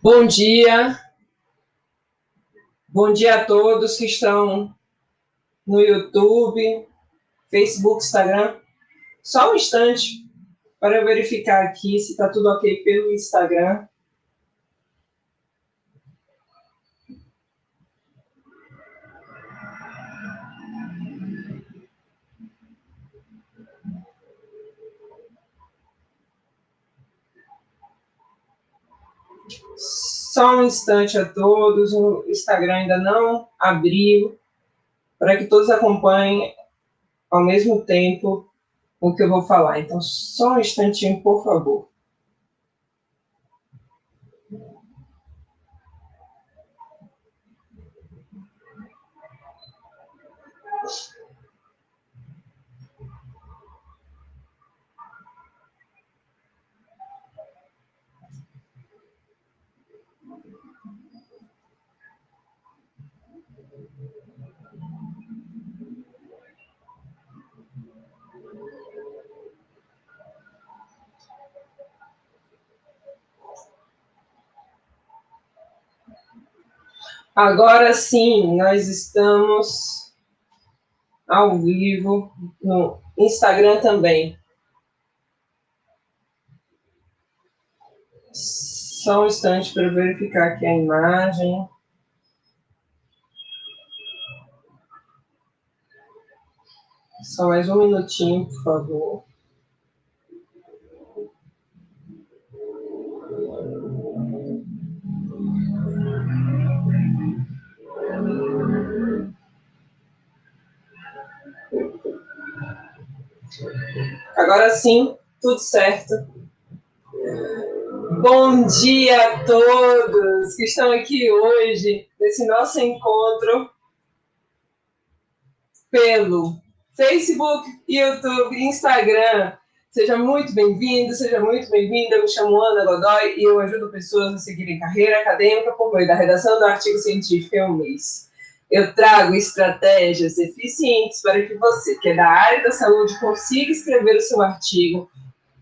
Bom dia a todos que estão no YouTube, Facebook, Instagram. Só um instante para eu verificar aqui se está tudo ok pelo Instagram. Só um instante a todos, o Instagram ainda não abriu, para que todos acompanhem ao mesmo tempo o que eu vou falar. Então, só um instantinho, por favor. Agora sim, nós estamos ao vivo no Instagram também. Só um instante para verificar aqui a imagem. Só mais um minutinho, por favor. Agora sim, tudo certo. Bom dia a todos que estão aqui hoje, nesse nosso encontro pelo Facebook, YouTube, Instagram. Seja muito bem-vindo, seja muito bem-vinda. Eu me chamo Ana Godoy e eu ajudo pessoas a seguirem carreira acadêmica por meio da redação do artigo científico em um mês. Eu trago estratégias eficientes para que você, que é da área da saúde, consiga escrever o seu artigo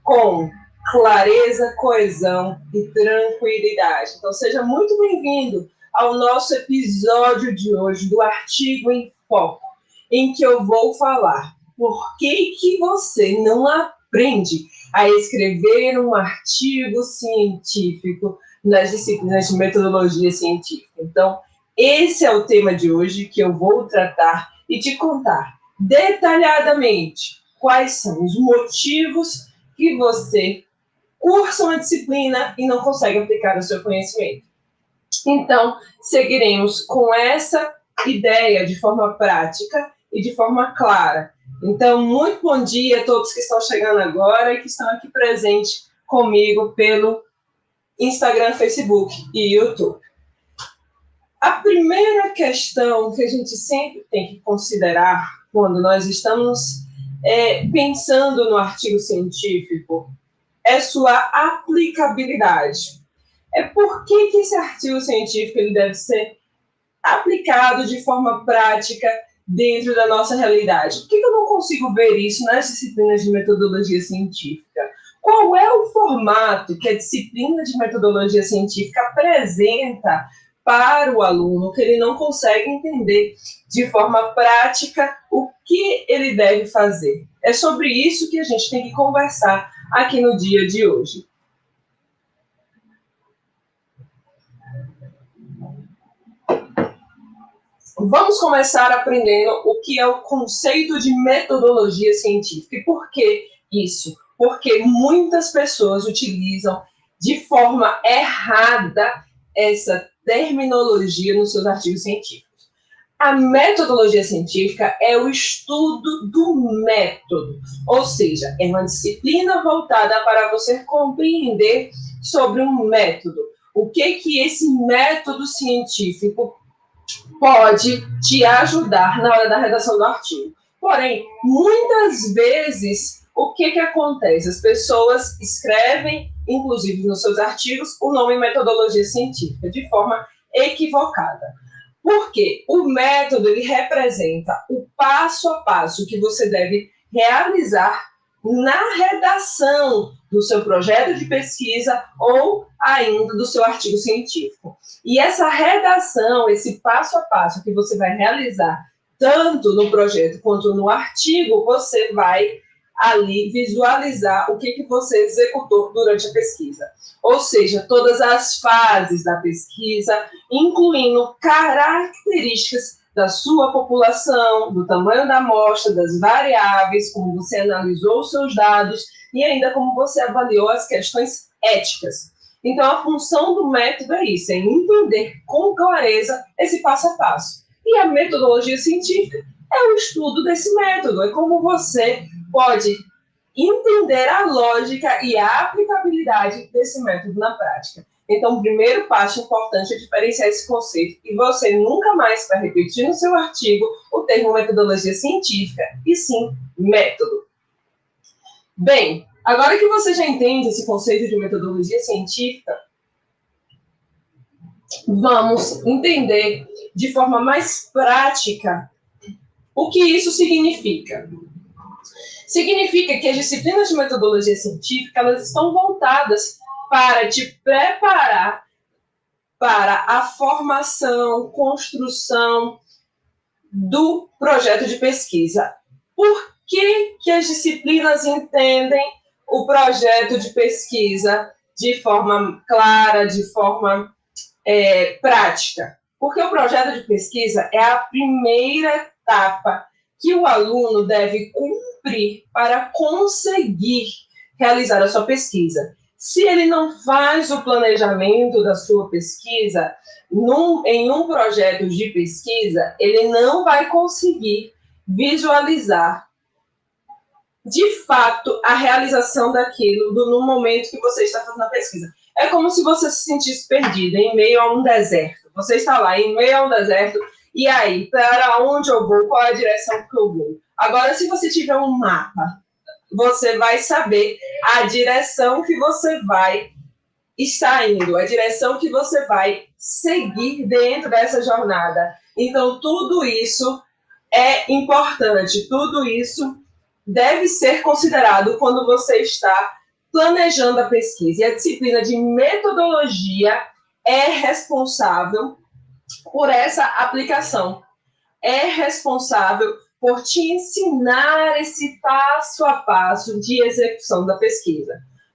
com clareza, coesão e tranquilidade. Então, seja muito bem-vindo ao nosso episódio de hoje do Artigo em Foco, em que eu vou falar por que você não aprende a escrever um artigo científico nas disciplinas de metodologia científica. Então, esse é o tema de hoje que eu vou tratar e te contar detalhadamente quais são os motivos que você cursa uma disciplina e não consegue aplicar o seu conhecimento. Então, seguiremos com essa ideia de forma prática e de forma clara. Então, muito bom dia a todos que estão chegando agora e que estão aqui presentes comigo pelo Instagram, Facebook e YouTube. A primeira questão que a gente sempre tem que considerar quando nós estamos pensando no artigo científico é sua aplicabilidade. Por que esse artigo científico ele deve ser aplicado de forma prática dentro da nossa realidade? Por que eu não consigo ver isso nas disciplinas de metodologia científica? Qual é o formato que a disciplina de metodologia científica apresenta para o aluno que ele não consegue entender de forma prática o que ele deve fazer? É sobre isso que a gente tem que conversar aqui no dia de hoje. Vamos começar aprendendo o que é o conceito de metodologia científica. E por que isso? Porque muitas pessoas utilizam de forma errada essa terminologia nos seus artigos científicos. A metodologia científica é o estudo do método, ou seja, é uma disciplina voltada para você compreender sobre um método. O que esse método científico pode te ajudar na hora da redação do artigo. Porém, muitas vezes, o que acontece? As pessoas escrevem, inclusive nos seus artigos, o nome metodologia científica de forma equivocada. Porque o método ele representa o passo a passo que você deve realizar na redação do seu projeto de pesquisa ou ainda do seu artigo científico. E essa redação, esse passo a passo que você vai realizar, tanto no projeto quanto no artigo, você vai ali visualizar o que você executou durante a pesquisa. Ou seja, todas as fases da pesquisa, incluindo características da sua população, do tamanho da amostra, das variáveis, como você analisou os seus dados e ainda como você avaliou as questões éticas. Então, a função do método é isso, é entender com clareza esse passo a passo. E a metodologia científica é o estudo desse método, é como você pode entender a lógica e a aplicabilidade desse método na prática. Então, o primeiro passo importante é diferenciar esse conceito e você nunca mais vai repetir no seu artigo o termo metodologia científica, e sim método. Bem, agora que você já entende esse conceito de metodologia científica, vamos entender de forma mais prática o que isso significa. Significa que as disciplinas de metodologia científica elas estão voltadas para te preparar para a formação, construção do projeto de pesquisa. Por que as disciplinas entendem o projeto de pesquisa de forma clara, de forma prática? Porque o projeto de pesquisa é a primeira etapa que o aluno deve cumprir para conseguir realizar a sua pesquisa. Se ele não faz o planejamento da sua pesquisa em um projeto de pesquisa, ele não vai conseguir visualizar de fato a realização daquilo no momento que você está fazendo a pesquisa. É como se você se sentisse perdido em meio a um deserto. Você está lá em meio a um deserto, e aí, para onde eu vou? Qual é a direção que eu vou? Agora, se você tiver um mapa, você vai saber a direção que você vai estar indo, a direção que você vai seguir dentro dessa jornada. Então, tudo isso é importante, tudo isso deve ser considerado quando você está planejando a pesquisa. E a disciplina de metodologia é responsável por essa aplicação, é responsável por te ensinar esse passo a passo de execução da pesquisa.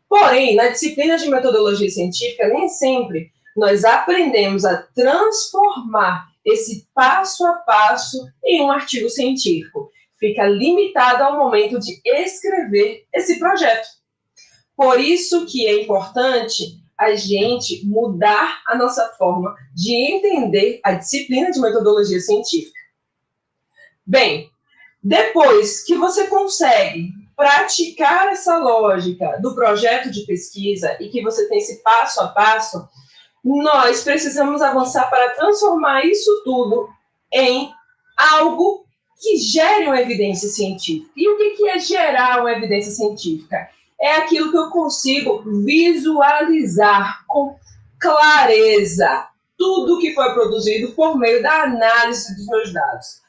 Porém, na disciplina de metodologia científica, nem sempre nós aprendemos a transformar esse passo a passo em um artigo científico. Fica limitado ao momento de escrever esse projeto. Por isso que é importante a gente mudar a nossa forma de entender a disciplina de metodologia científica. Bem, depois que você consegue praticar essa lógica do projeto de pesquisa e que você tem esse passo a passo, nós precisamos avançar para transformar isso tudo em algo que gere uma evidência científica. E o que é gerar uma evidência científica? É aquilo que eu consigo visualizar com clareza tudo que foi produzido por meio da análise dos meus dados.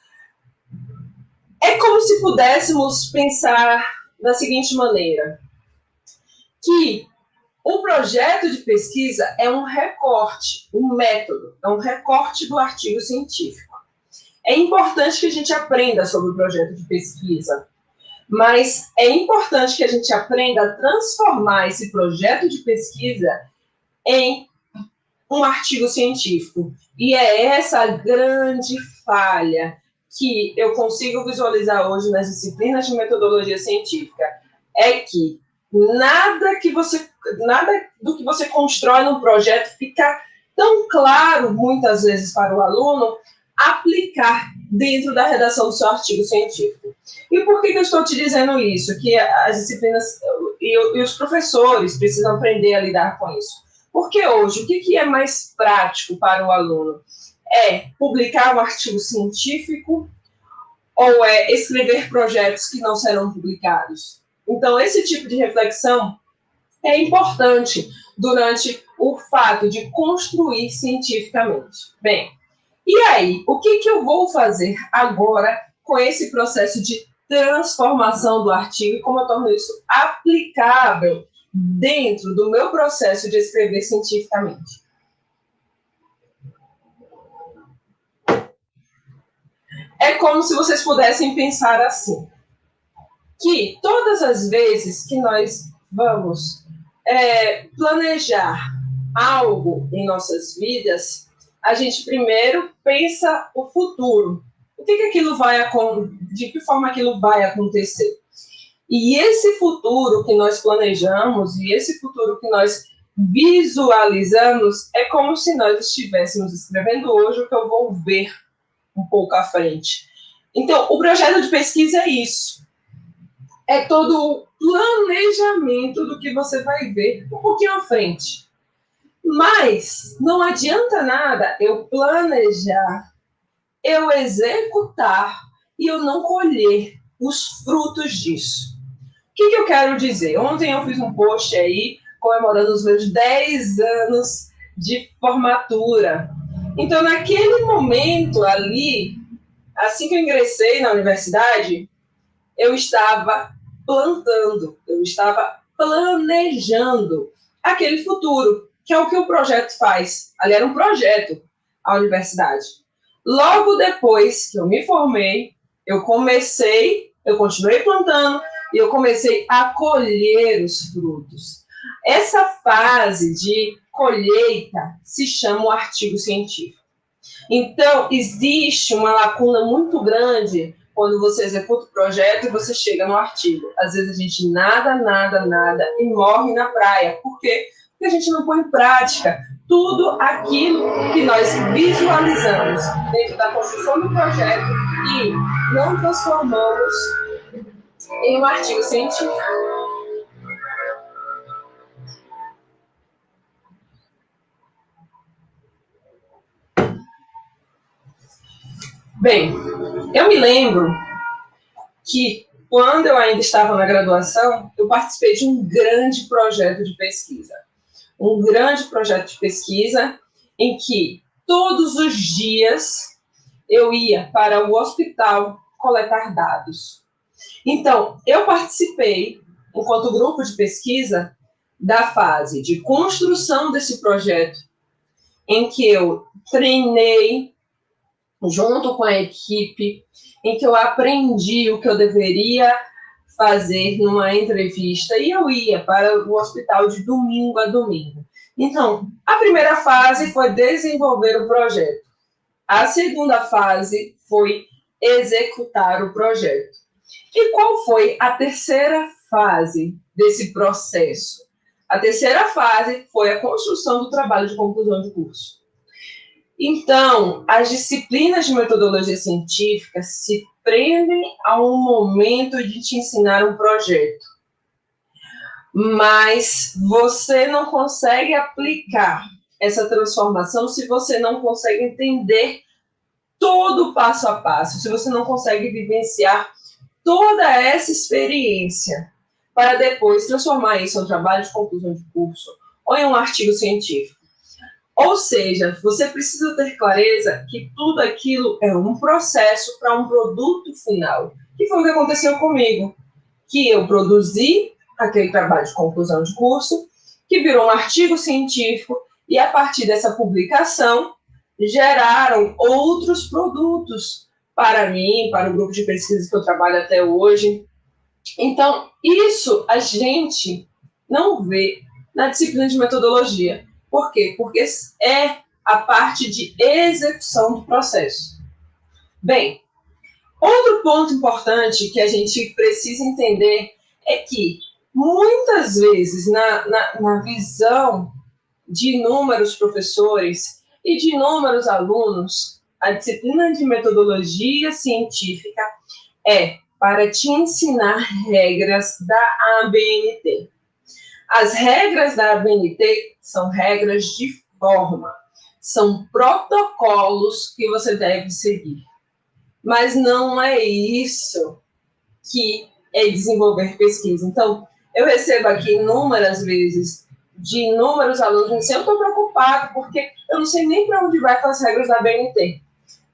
É como se pudéssemos pensar da seguinte maneira, que o projeto de pesquisa é um recorte, um método, é um recorte do artigo científico. É importante que a gente aprenda sobre o projeto de pesquisa, mas é importante que a gente aprenda a transformar esse projeto de pesquisa em um artigo científico. E é essa a grande falha que eu consigo visualizar hoje nas disciplinas de metodologia científica, é que nada do que você constrói num projeto fica tão claro, muitas vezes, para o aluno aplicar dentro da redação do seu artigo científico. E por que eu estou te dizendo isso? Que as disciplinas e os professores precisam aprender a lidar com isso. Porque hoje, o que é mais prático para o aluno? É publicar um artigo científico ou é escrever projetos que não serão publicados? Então, esse tipo de reflexão é importante durante o fato de construir cientificamente. Bem, e aí, o que eu vou fazer agora com esse processo de transformação do artigo e como eu torno isso aplicável dentro do meu processo de escrever cientificamente. É como se vocês pudessem pensar assim, que todas as vezes que nós vamos planejar algo em nossas vidas, a gente primeiro pensa o futuro. De que forma aquilo vai acontecer? E esse futuro que nós planejamos e esse futuro que nós visualizamos é como se nós estivéssemos escrevendo hoje o que eu vou ver um pouco à frente. Então, o projeto de pesquisa é isso. É todo o planejamento do que você vai ver um pouquinho à frente. Mas não adianta nada eu planejar, eu executar e eu não colher os frutos disso. O que eu quero dizer? Ontem eu fiz um post aí comemorando os meus 10 anos de formatura. Então, naquele momento ali, assim que eu ingressei na universidade, eu estava plantando, eu estava planejando aquele futuro, que é o que o projeto faz. Ali era um projeto, a universidade. Logo depois que eu me formei, eu continuei plantando e eu comecei a colher os frutos. Essa fase de colheita se chama o artigo científico. Então, existe uma lacuna muito grande quando você executa o projeto e você chega no artigo. Às vezes a gente nada e morre na praia. Por quê? Porque a gente não põe em prática tudo aquilo que nós visualizamos dentro da construção do projeto e não transformamos em um artigo científico. Bem, eu me lembro que quando eu ainda estava na graduação, eu participei de um grande projeto de pesquisa. Um grande projeto de pesquisa em que todos os dias eu ia para o hospital coletar dados. Então, eu participei, enquanto grupo de pesquisa, da fase de construção desse projeto, em que eu treinei junto com a equipe, em que eu aprendi o que eu deveria fazer numa entrevista e eu ia para o hospital de domingo a domingo. Então, a primeira fase foi desenvolver o projeto. A segunda fase foi executar o projeto. E qual foi a terceira fase desse processo? A terceira fase foi a construção do trabalho de conclusão de curso. Então, as disciplinas de metodologia científica se prendem a um momento de te ensinar um projeto. Mas você não consegue aplicar essa transformação se você não consegue entender todo o passo a passo, se você não consegue vivenciar toda essa experiência para depois transformar isso em um trabalho de conclusão de curso ou em um artigo científico. Ou seja, você precisa ter clareza que tudo aquilo é um processo para um produto final. Que foi o que aconteceu comigo. Que eu produzi aquele trabalho de conclusão de curso, que virou um artigo científico, e a partir dessa publicação, geraram outros produtos para mim, para o grupo de pesquisa que eu trabalho até hoje. Então, isso a gente não vê na disciplina de metodologia. Por quê? Porque é a parte de execução do processo. Bem, outro ponto importante que a gente precisa entender é que, muitas vezes, na visão de inúmeros professores e de inúmeros alunos, a disciplina de metodologia científica é para te ensinar regras da ABNT. As regras da ABNT são regras de forma, são protocolos que você deve seguir. Mas não é isso que é desenvolver pesquisa. Então, eu recebo aqui inúmeras vezes de inúmeros alunos dizendo assim, eu estou preocupado porque eu não sei nem para onde vai com as regras da ABNT.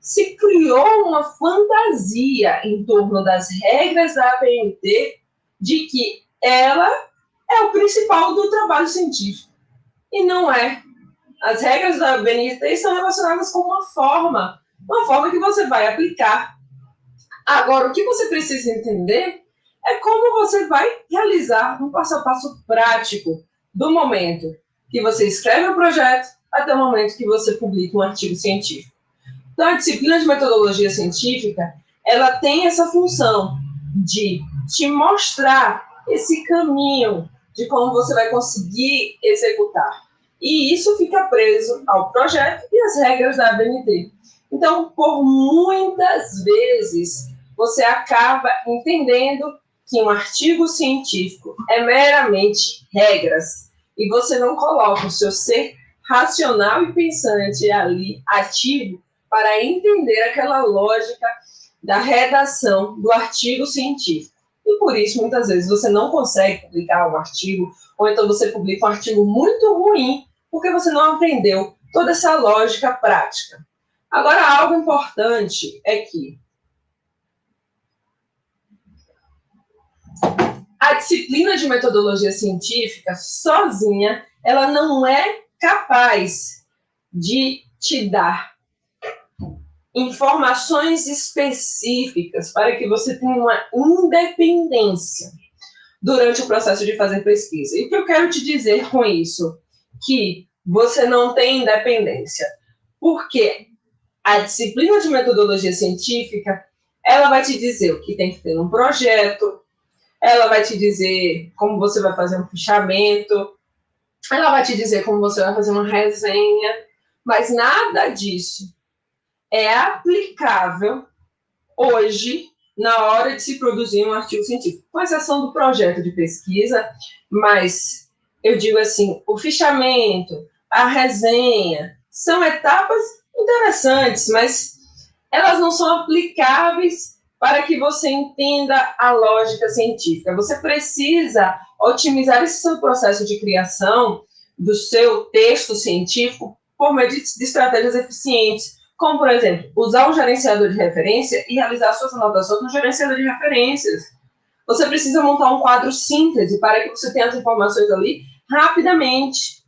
se criou uma fantasia em torno das regras da ABNT de que ela é o principal do trabalho científico. E não é. As regras da ABNT são relacionadas com uma forma que você vai aplicar. Agora, o que você precisa entender é como você vai realizar um passo a passo prático do momento que você escreve o projeto até o momento que você publica um artigo científico. Então, a disciplina de metodologia científica, ela tem essa função de te mostrar esse caminho de como você vai conseguir executar. E isso fica preso ao projeto e às regras da ABNT. Então, por muitas vezes, você acaba entendendo que um artigo científico é meramente regras e você não coloca o seu ser racional e pensante ali ativo para entender aquela lógica da redação do artigo científico. E por isso, muitas vezes, você não consegue publicar um artigo, ou então você publica um artigo muito ruim, porque você não aprendeu toda essa lógica prática. Agora, algo importante é que a disciplina de metodologia científica, sozinha, ela não é capaz de te dar informações específicas para que você tenha uma independência durante o processo de fazer pesquisa. E o que eu quero te dizer com isso? Que você não tem independência. Porque a disciplina de metodologia científica, ela vai te dizer o que tem que ter num projeto, ela vai te dizer como você vai fazer um fichamento, ela vai te dizer como você vai fazer uma resenha, mas nada disso é aplicável hoje na hora de se produzir um artigo científico, com exceção do projeto de pesquisa, mas eu digo assim, o fichamento, a resenha, são etapas interessantes, mas elas não são aplicáveis para que você entenda a lógica científica. Você precisa otimizar esse seu processo de criação do seu texto científico por meio de estratégias eficientes, como, por exemplo, usar um gerenciador de referência e realizar suas anotações no gerenciador de referências. Você precisa montar um quadro síntese para que você tenha as informações ali rapidamente.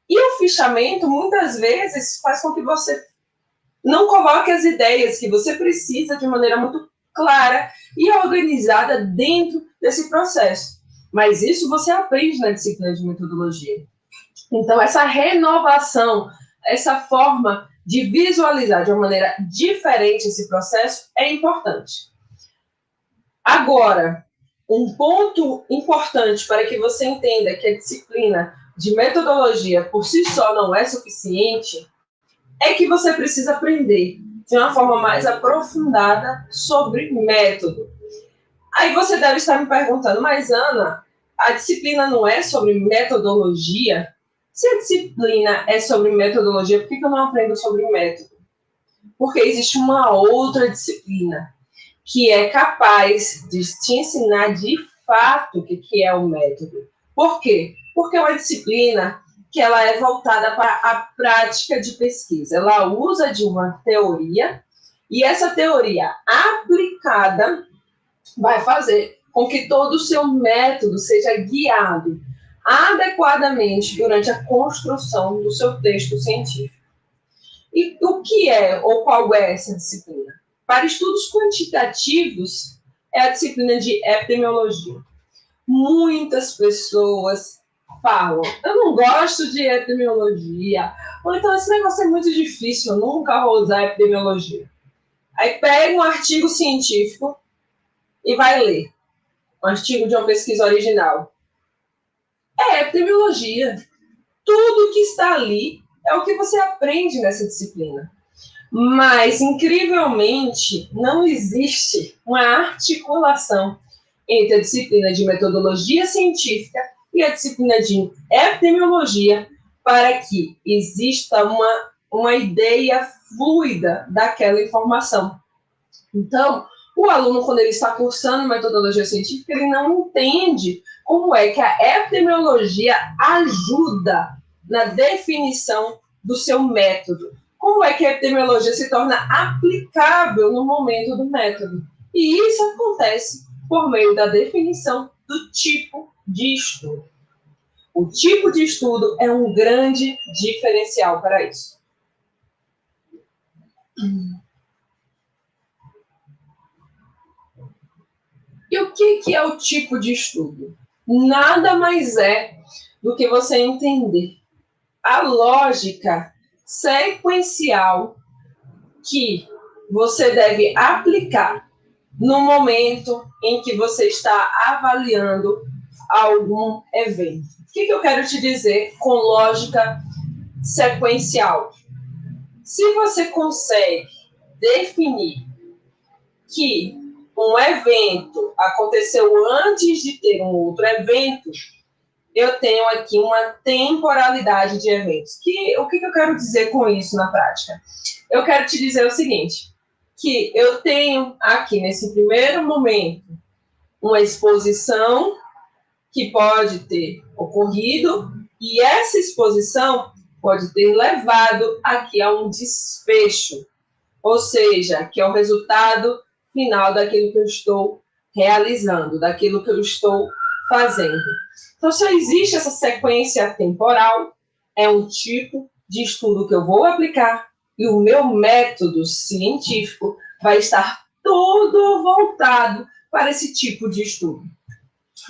E o fichamento, muitas vezes, faz com que você não coloque as ideias que você precisa de maneira muito clara e organizada dentro desse processo. Mas isso você aprende na disciplina de metodologia. Então, essa renovação, essa forma de visualizar de uma maneira diferente esse processo é importante. Agora, um ponto importante para que você entenda que a disciplina de metodologia por si só não é suficiente é que você precisa aprender de uma forma mais aprofundada sobre método. Aí você deve estar me perguntando, mas Ana, a disciplina não é sobre metodologia? Se a disciplina é sobre metodologia, por que eu não aprendo sobre método? Porque existe uma outra disciplina que é capaz de te ensinar de fato o que é o método. Por quê? Porque é uma disciplina que ela é voltada para a prática de pesquisa. Ela usa de uma teoria e essa teoria aplicada vai fazer com que todo o seu método seja guiado adequadamente durante a construção do seu texto científico. E o que é ou qual é essa disciplina? Para estudos quantitativos, é a disciplina de epidemiologia. Muitas pessoas falam, eu não gosto de epidemiologia, ou então esse negócio é muito difícil, eu nunca vou usar epidemiologia. Aí pega um artigo científico e vai ler, um artigo de uma pesquisa original. É epidemiologia. Tudo que está ali é o que você aprende nessa disciplina. Mas, incrivelmente, não existe uma articulação entre a disciplina de metodologia científica e a disciplina de epidemiologia para que exista uma ideia fluida daquela informação. Então, o aluno, quando ele está cursando metodologia científica, ele não entende como é que a epidemiologia ajuda na definição do seu método. como é que a epidemiologia se torna aplicável no momento do método. E isso acontece por meio da definição do tipo de estudo. O tipo de estudo é um grande diferencial para isso. E o que é o tipo de estudo? Nada mais é do que você entender a lógica sequencial que você deve aplicar no momento em que você está avaliando algum evento. O que eu quero te dizer com lógica sequencial? Se você consegue definir que um evento aconteceu antes de ter um outro evento, eu tenho aqui uma temporalidade de eventos. O que eu quero dizer com isso na prática? Eu quero te dizer o seguinte, que eu tenho aqui, nesse primeiro momento, uma exposição que pode ter ocorrido, e essa exposição pode ter levado aqui a um desfecho, ou seja, que é o resultado final daquilo que eu estou realizando, daquilo que eu estou fazendo. Então, se existe essa sequência temporal, é um tipo de estudo que eu vou aplicar e o meu método científico vai estar todo voltado para esse tipo de estudo.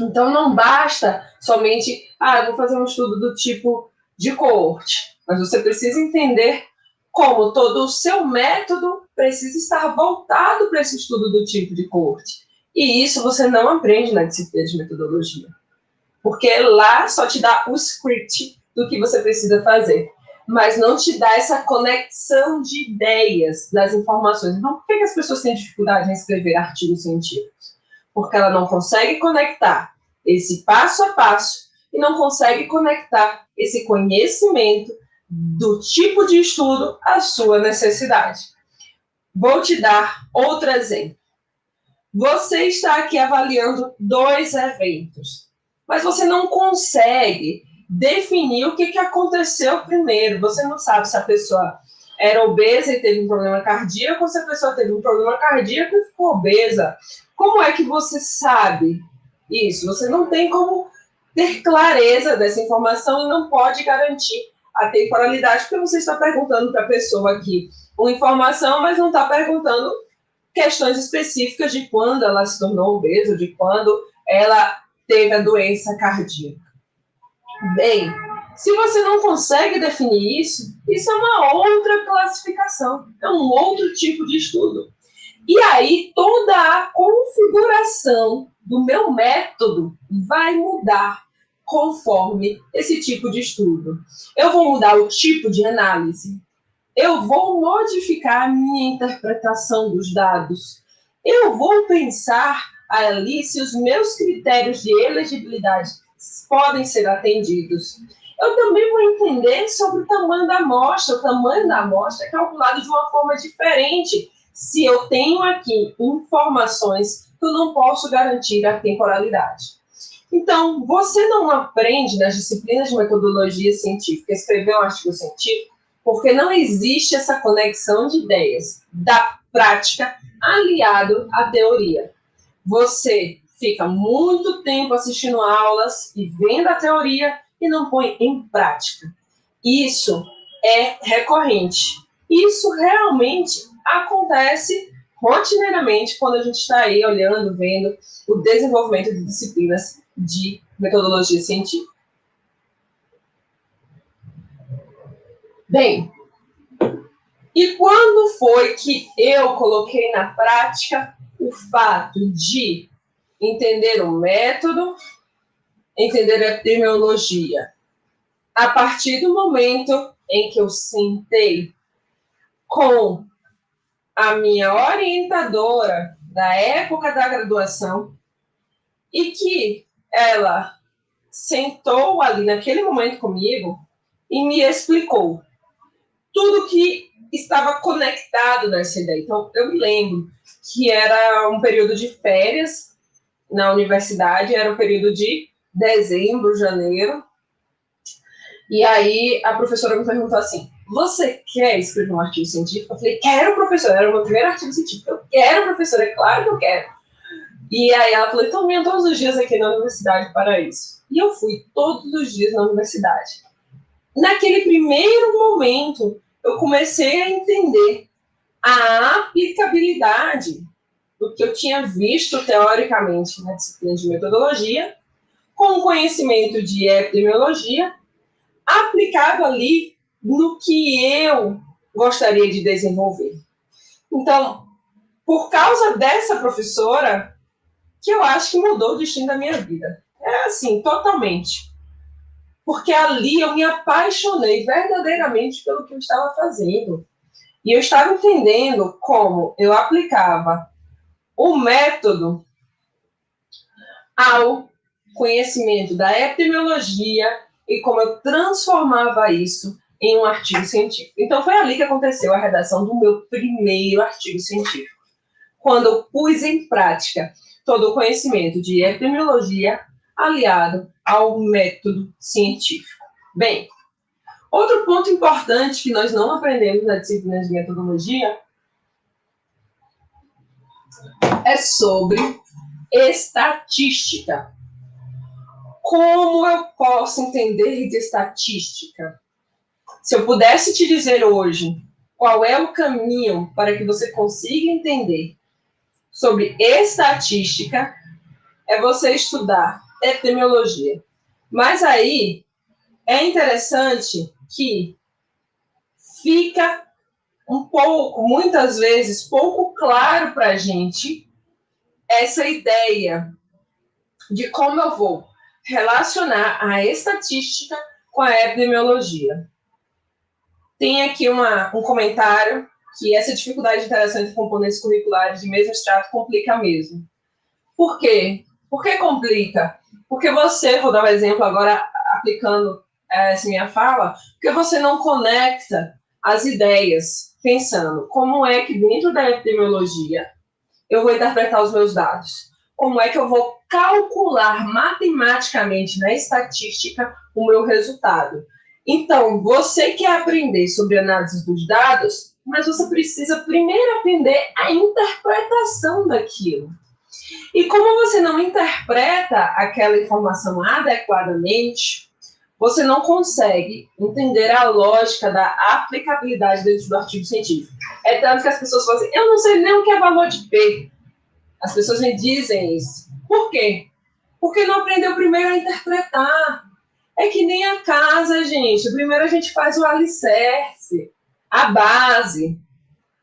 Então, não basta somente, eu vou fazer um estudo do tipo de coorte, mas você precisa entender como todo o seu método precisa estar voltado para esse estudo do tipo de coorte. E isso você não aprende na disciplina de metodologia, porque lá só te dá o script do que você precisa fazer, mas não te dá essa conexão de ideias das informações. Então, por que as pessoas têm dificuldade em escrever artigos científicos? Porque ela não consegue conectar esse passo a passo e não consegue conectar esse conhecimento do tipo de estudo à sua necessidade. Vou te dar outro exemplo. Você está aqui avaliando 2 eventos, mas você não consegue definir o que aconteceu primeiro. Você não sabe se a pessoa era obesa e teve um problema cardíaco, ou se a pessoa teve um problema cardíaco e ficou obesa. Como é que você sabe isso? Você não tem como ter clareza dessa informação e não pode garantir a temporalidade, porque você está perguntando para a pessoa aqui uma informação, mas não está perguntando questões específicas de quando ela se tornou obesa, de quando ela teve a doença cardíaca. Bem, se você não consegue definir isso é uma outra classificação, é um outro tipo de estudo. E aí toda a configuração do meu método vai mudar conforme esse tipo de estudo. Eu vou mudar o tipo de análise, eu vou modificar a minha interpretação dos dados, eu vou pensar ali se os meus critérios de elegibilidade podem ser atendidos. Eu também vou entender sobre o tamanho da amostra. O tamanho da amostra é calculado de uma forma diferente se eu tenho aqui informações que eu não posso garantir a temporalidade. Então, você não aprende nas disciplinas de metodologia científica escrever um artigo científico porque não existe essa conexão de ideias da prática aliado à teoria. Você fica muito tempo assistindo aulas e vendo a teoria e não põe em prática. Isso é recorrente. Isso realmente acontece rotineiramente quando a gente está aí olhando, vendo o desenvolvimento de disciplinas de metodologia científica. Bem, e quando foi que eu coloquei na prática o fato de entender o método, entender a epidemiologia? A partir do momento em que eu sentei com a minha orientadora da época da graduação e que ela sentou ali naquele momento comigo e me explicou tudo que estava conectado nessa ideia. Então, eu me lembro que era um período de férias na universidade, era um período de dezembro, janeiro, e aí a professora me perguntou assim, você quer escrever um artigo científico? Eu falei, quero, professor. Era o meu primeiro artigo científico. Eu quero, professor. É claro que eu quero. E aí ela falou, então venha todos os dias aqui na universidade para isso. E eu fui todos os dias na universidade. Naquele primeiro momento, eu comecei a entender a aplicabilidade do que eu tinha visto teoricamente na disciplina de metodologia, com o conhecimento de epidemiologia, aplicado ali no que eu gostaria de desenvolver. Então, por causa dessa professora, que eu acho que mudou o destino da minha vida. É assim, totalmente. Porque ali eu me apaixonei verdadeiramente pelo que eu estava fazendo. E eu estava entendendo como eu aplicava o método ao conhecimento da epidemiologia e como eu transformava isso em um artigo científico. Então, foi ali que aconteceu a redação do meu primeiro artigo científico. Quando eu pus em prática todo o conhecimento de epidemiologia aliado ao método científico. Bem, outro ponto importante que nós não aprendemos na disciplina de metodologia é sobre estatística. Como eu posso entender de estatística? Se eu pudesse te dizer hoje qual é o caminho para que você consiga entender sobre estatística, é você estudar epidemiologia. Mas aí é interessante que fica um pouco, muitas vezes, pouco claro para a gente essa ideia de como eu vou relacionar a estatística com a epidemiologia. Tem aqui um comentário que essa dificuldade de interação entre componentes curriculares de mesmo extrato complica mesmo. Por quê? Por que complica? Porque você, vou dar um exemplo agora aplicando essa minha fala, porque você não conecta as ideias pensando como é que dentro da epidemiologia eu vou interpretar os meus dados, como é que eu vou calcular matematicamente na estatística o meu resultado. Então, você quer aprender sobre análise dos dados, mas você precisa primeiro aprender a interpretação daquilo. E como você não interpreta aquela informação adequadamente, você não consegue entender a lógica da aplicabilidade dentro do artigo científico. É tanto que as pessoas falam assim, eu não sei nem o que é valor de P. As pessoas me dizem isso. Por quê? Porque não aprendeu primeiro a interpretar. É que nem a casa, gente. Primeiro a gente faz o alicerce, a base.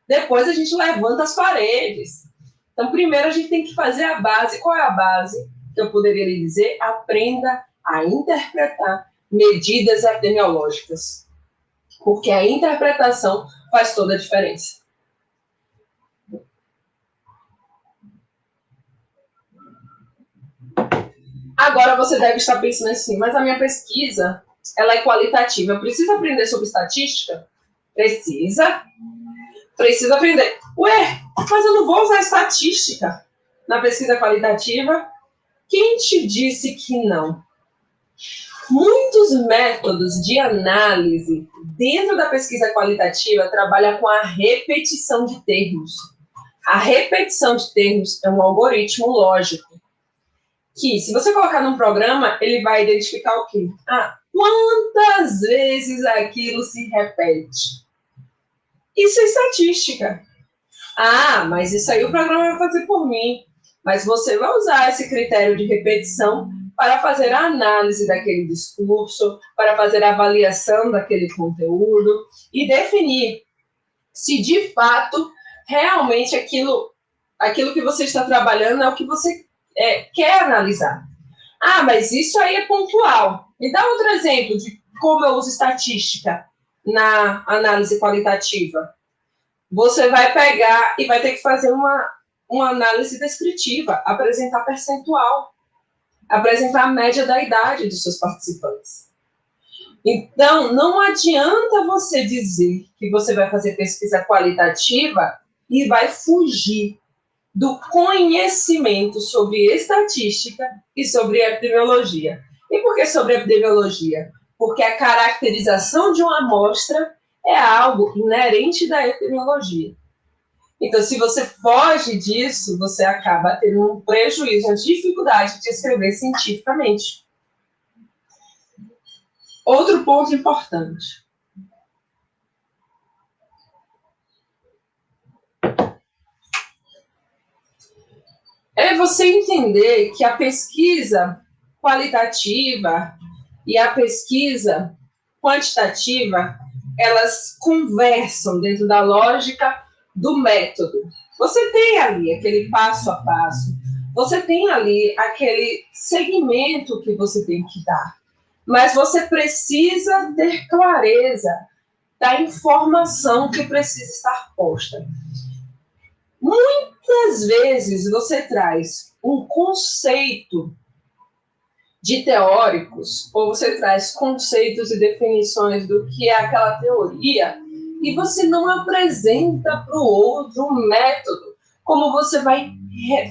Depois a gente levanta as paredes. Então, primeiro a gente tem que fazer a base. Qual é a base? Que eu poderia lhe dizer? Aprenda a interpretar medidas epidemiológicas. Porque a interpretação faz toda a diferença. Agora você deve estar pensando assim, mas a minha pesquisa, ela é qualitativa. Eu preciso aprender sobre estatística? Precisa. Precisa aprender. Ué, mas eu não vou usar estatística na pesquisa qualitativa? Quem te disse que não? Muitos métodos de análise dentro da pesquisa qualitativa trabalham com a repetição de termos. A repetição de termos é um algoritmo lógico que, se você colocar num programa, ele vai identificar o quê? Quantas vezes aquilo se repete? Isso é estatística. Mas isso aí o programa vai fazer por mim. Mas você vai usar esse critério de repetição para fazer a análise daquele discurso, para fazer a avaliação daquele conteúdo e definir se de fato realmente aquilo que você está trabalhando é o que você quer analisar. Mas isso aí é pontual. Me dá outro exemplo de como eu uso estatística na análise qualitativa. Você vai pegar e vai ter que fazer uma análise descritiva, apresentar percentual, apresentar a média da idade dos seus participantes. Então, não adianta você dizer que você vai fazer pesquisa qualitativa e vai fugir do conhecimento sobre estatística e sobre epidemiologia. E por que sobre epidemiologia? Porque a caracterização de uma amostra é algo inerente da epidemiologia. Então, se você foge disso, você acaba tendo um prejuízo, uma dificuldade de escrever cientificamente. Outro ponto importante. É você entender que a pesquisa qualitativa e a pesquisa quantitativa, elas conversam dentro da lógica do método. Você tem ali aquele passo a passo, você tem ali aquele segmento que você tem que dar, mas você precisa ter clareza da informação que precisa estar posta. Muitas vezes você traz um conceito de teóricos, ou você traz conceitos e definições do que é aquela teoria, e você não apresenta para o outro um método, como você vai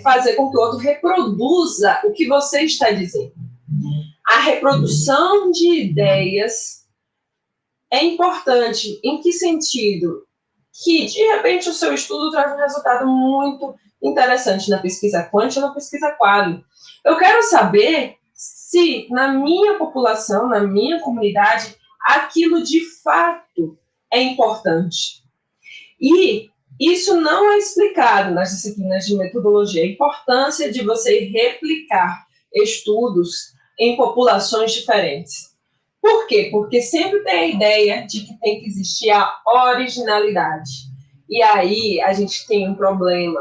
fazer com que o outro reproduza o que você está dizendo. A reprodução de ideias é importante. Em que sentido? Que, de repente, o seu estudo traz um resultado muito interessante na pesquisa quant ou na pesquisa quali. Eu quero saber se na minha população, na minha comunidade, aquilo de fato é importante. E isso não é explicado nas disciplinas de metodologia. A importância de você replicar estudos em populações diferentes. Por quê? Porque sempre tem a ideia de que tem que existir a originalidade. E aí a gente tem um problema.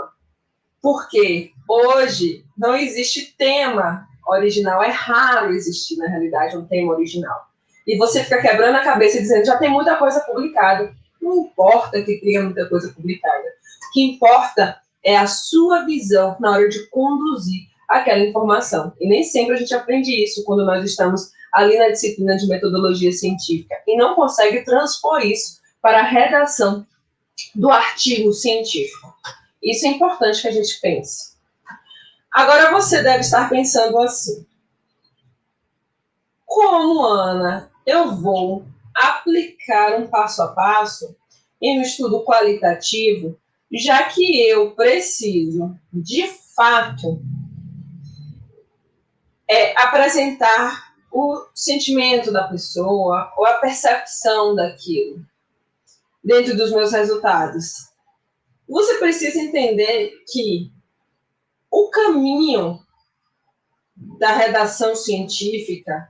Porque hoje não existe tema original. É raro existir, na realidade, um tema original. E você fica quebrando a cabeça dizendo, já tem muita coisa publicada. Não importa que tenha muita coisa publicada. O que importa é a sua visão na hora de conduzir aquela informação. E nem sempre a gente aprende isso quando nós estamos ali na disciplina de metodologia científica e não consegue transpor isso para a redação do artigo científico. Isso é importante que a gente pense. Agora você deve estar pensando assim: como, Ana, eu vou aplicar um passo a passo em um estudo qualitativo, já que eu preciso, de fato, apresentar o sentimento da pessoa ou a percepção daquilo dentro dos meus resultados? Você precisa entender que o caminho da redação científica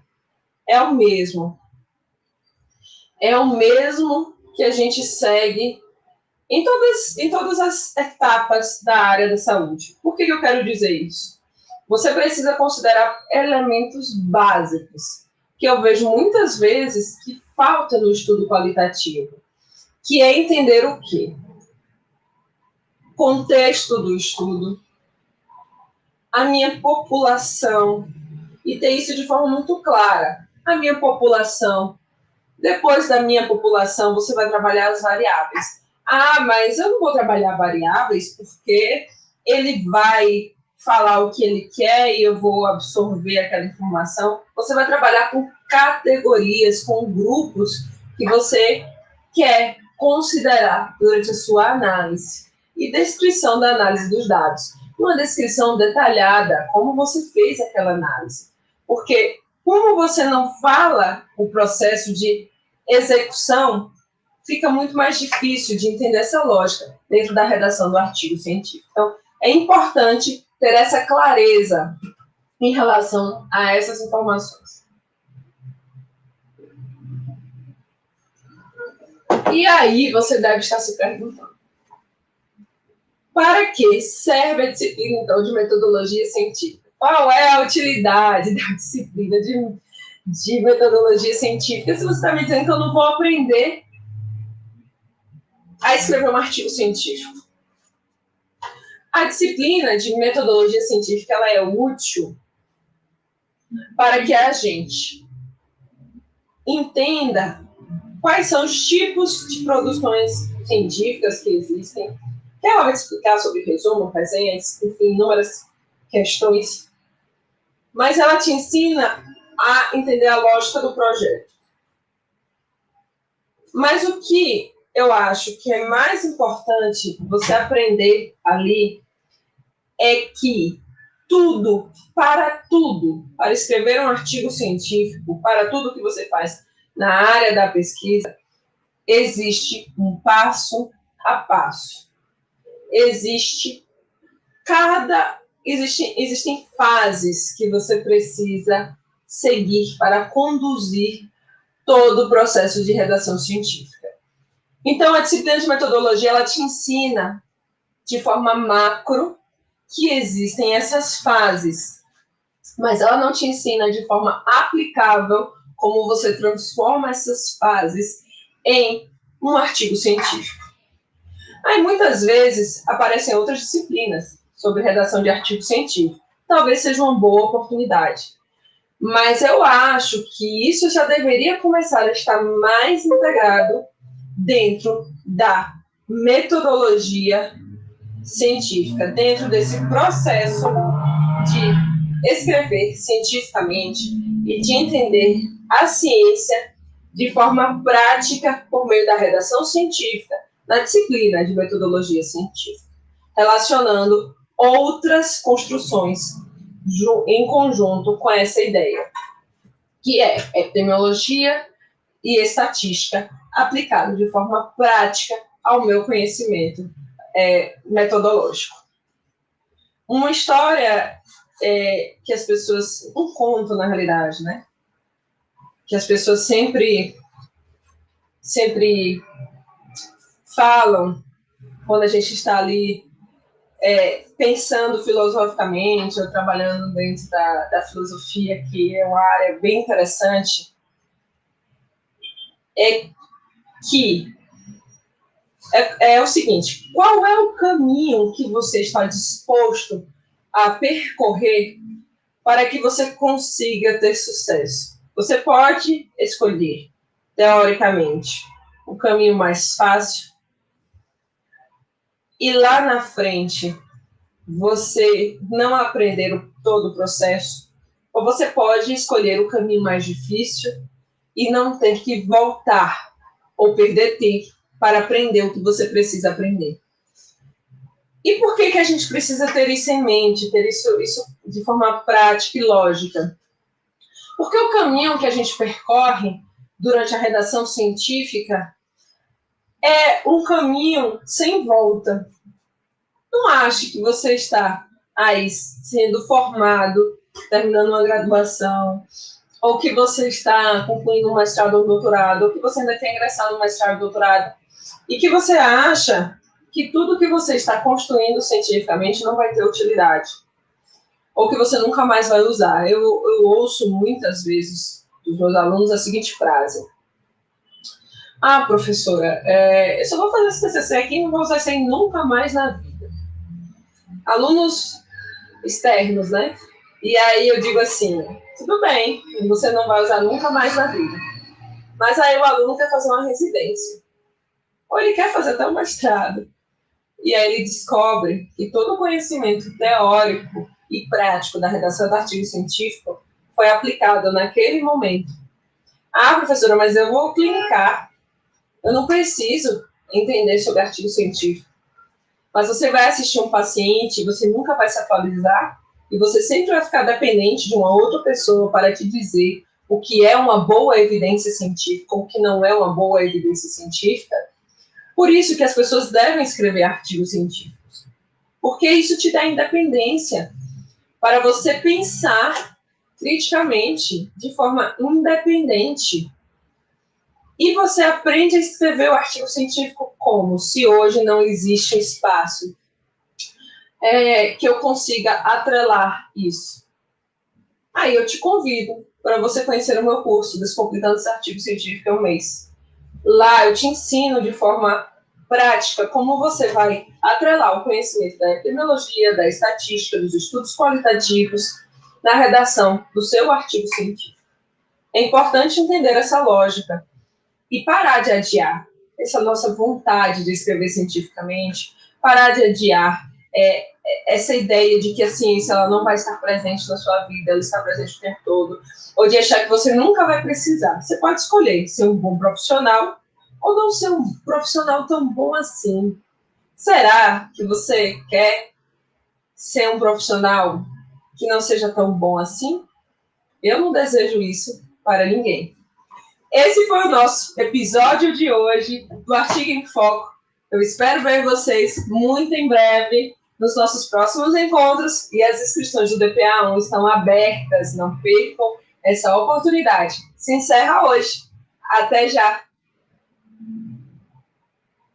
é o mesmo. É o mesmo que a gente segue em todas as etapas da área da saúde. Por que eu quero dizer isso? Você precisa considerar elementos básicos, que eu vejo muitas vezes que falta no estudo qualitativo, que é entender o quê? Contexto do estudo, a minha população, e ter isso de forma muito clara. A minha população. Depois da minha população, você vai trabalhar as variáveis. Ah, mas eu não vou trabalhar variáveis porque ele vai falar o que ele quer e eu vou absorver aquela informação. Você vai trabalhar com categorias, com grupos que você quer considerar durante a sua análise. E descrição da análise dos dados. Uma descrição detalhada, como você fez aquela análise. Porque como você não fala o processo de execução, fica muito mais difícil de entender essa lógica dentro da redação do artigo científico. Então, é importante ter essa clareza em relação a essas informações. E aí você deve estar se perguntando: para que serve a disciplina, então, de metodologia científica? Qual é a utilidade da disciplina de metodologia científica se você está me dizendo que eu não vou aprender a escrever um artigo científico? A disciplina de metodologia científica ela é útil para que a gente entenda quais são os tipos de produções científicas que existem, que ela vai explicar sobre resumo, resenhas, enfim, inúmeras questões, mas ela te ensina a entender a lógica do projeto. Mas o que eu acho que é mais importante você aprender ali é que para escrever um artigo científico, para tudo que você faz na área da pesquisa, existe um passo a passo. Existem fases que você precisa seguir para conduzir todo o processo de redação científica. Então, a disciplina de metodologia, ela te ensina de forma macro que existem essas fases, mas ela não te ensina de forma aplicável como você transforma essas fases em um artigo científico. Aí, muitas vezes, aparecem outras disciplinas sobre redação de artigo científico. Talvez seja uma boa oportunidade. Mas eu acho que isso já deveria começar a estar mais integrado dentro da metodologia científica, dentro desse processo de escrever cientificamente e de entender a ciência de forma prática por meio da redação científica na disciplina de metodologia científica, relacionando outras construções em conjunto com essa ideia, que é epidemiologia e estatística aplicado de forma prática ao meu conhecimento metodológico. Uma história que as pessoas, um conto na realidade, né? Que as pessoas sempre falam quando a gente está ali pensando filosoficamente ou trabalhando dentro da filosofia, que é uma área bem interessante, é que é o seguinte: qual é o caminho que você está disposto a percorrer para que você consiga ter sucesso? Você pode escolher, teoricamente, o caminho mais fácil e lá na frente você não aprender todo o processo, ou você pode escolher o caminho mais difícil e não ter que voltar ou perder tempo para aprender o que você precisa aprender. E por que a gente precisa ter isso em mente, ter isso de forma prática e lógica? Porque o caminho que a gente percorre durante a redação científica é um caminho sem volta. Não ache que você está aí sendo formado, terminando uma graduação, ou que você está concluindo um mestrado ou doutorado, ou que você ainda quer ingressar no mestrado ou doutorado, e que você acha que tudo que você está construindo cientificamente não vai ter utilidade, ou que você nunca mais vai usar. Eu ouço muitas vezes dos meus alunos a seguinte frase: ah, professora, eu só vou fazer esse TCC aqui e não vou usar isso aí nunca mais na vida. Alunos externos, né? E aí eu digo assim, tudo bem, você não vai usar nunca mais na vida. Mas aí o aluno quer fazer uma residência. Ou ele quer fazer até um mestrado. E aí ele descobre que todo o conhecimento teórico e prático da redação do artigo científico foi aplicado naquele momento. Ah, professora, mas eu vou clinicar. Eu não preciso entender sobre artigo científico. Mas você vai assistir um paciente, você nunca vai se atualizar, e você sempre vai ficar dependente de uma outra pessoa para te dizer o que é uma boa evidência científica, o que não é uma boa evidência científica. Por isso que as pessoas devem escrever artigos científicos, porque isso te dá independência para você pensar criticamente de forma independente. E você aprende a escrever o artigo científico como? Se hoje não existe espaço que eu consiga atrelar isso. Aí eu te convido para você conhecer o meu curso Descomplicando esse Artigo Científico em um Mês. Lá eu te ensino de forma prática como você vai atrelar o conhecimento da epidemiologia, da estatística, dos estudos qualitativos na redação do seu artigo científico. É importante entender essa lógica e parar de adiar essa nossa vontade de escrever cientificamente, parar de adiar essa ideia de que a ciência ela não vai estar presente na sua vida, ela está presente o tempo todo, ou de achar que você nunca vai precisar. Você pode escolher ser um bom profissional ou não ser um profissional tão bom assim? Será que você quer ser um profissional que não seja tão bom assim? Eu não desejo isso para ninguém. Esse foi o nosso episódio de hoje do Artigo em Foco. Eu espero ver vocês muito em breve nos nossos próximos encontros, e as inscrições do DPA1 estão abertas, não percam essa oportunidade. Se encerra hoje. Até já!